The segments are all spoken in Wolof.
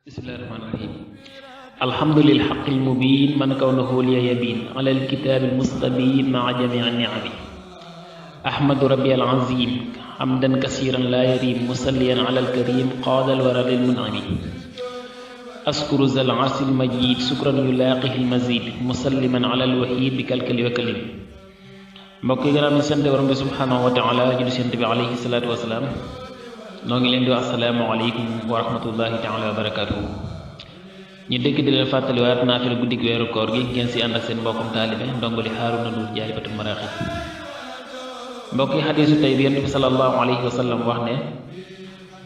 bismillahi rahmaani rahim alhamdulil haqqil mubin man kawnahu liya yabin ala alkitabil mustabin maa jamii niami ahmadu rabbi al azim hamdan kasiran la yarim musalliyan ala alkarim qaadal wara lil munami askuru zal arsil majid sukran yulaaqihi almazid musalliman ala alwahid bi kalkali wa kalim mbokk yi gannaaw ñu sant borom bi subhanahu wa taala julli sant bi alayhi salaatu wasalaam noo ngi leen di wax asalaamaaleykum wa rahmatullahi taala wa barakaatuhu ñu dëkk di leen fàttaliwaat naafila guddik weeru koor gi ngeen si ànd ak seen mbokkum taalibe ndongoli Haaruna Nduur Jaalibatul Maraaxib mbokk yi xadiisu tey bi Yonent bi sallallahu alayhi wa sallam wax ne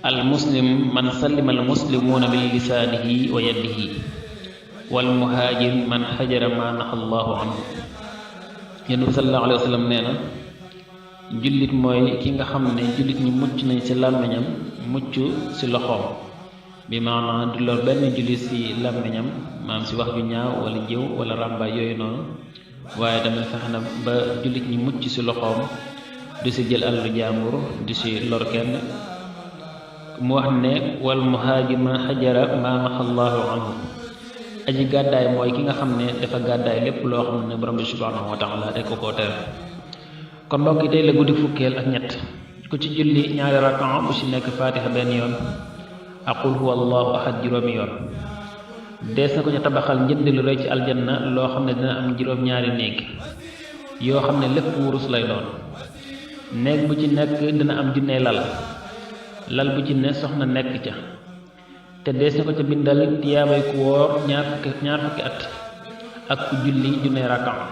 al muslim man sallima al muslimuuna min lisaanihi wa yadihi wal muhaajir man hajara ma naha allahu anhu Yonent bi sallallahu alayhi wa sallam nee na jullit mooy ki nga xam ne jullit ñi mucc nañ ci làmmiñam mucc ci loxoom bi maanaam du lor benn jullit ci làmmiñam maanaam ci wax ju ñaaw wala jëw wala ràmbaay yooyu noonu waaye tamit fexe na ba jullit ñi mucc ci loxoom du ci jël alalu jaambur du ci lor kenn mu wax ne wal muhaajir man hajara ma nahallahu anhu aji gàddaay mooy ki nga xam ne dafa gàddaay lépp loo xam ne borom bi subhanahu wa taala rek ko koo tere kon mbokk yi tey la guddi fukkeel ak ñett ku ci julli ñaari rakaa bu ci nekk faatiha benn yoon ak qul huwa allahu ahad juróomi yoon dees na ko ca tabaxal njënd lu rëy ci aljanna loo xam ne dina am juróom-ñaari néeg yoo xam ne lépp wurus lay doon néeg bu ci nekk dina am junney lal bu ci ne soxna nekk ca te dees na ko ca bindal tiyaabay ku woor ñaar fukki at ak ku julli junney rakaa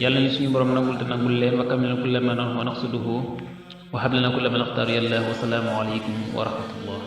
yàlla ñu suñu borom nangul te nangul leen wa kamilna kulla ma nahwa naqsuduhu wa hablana kulla ma naxtaaru yàlla wa salaamu aleykum wa rahmatullah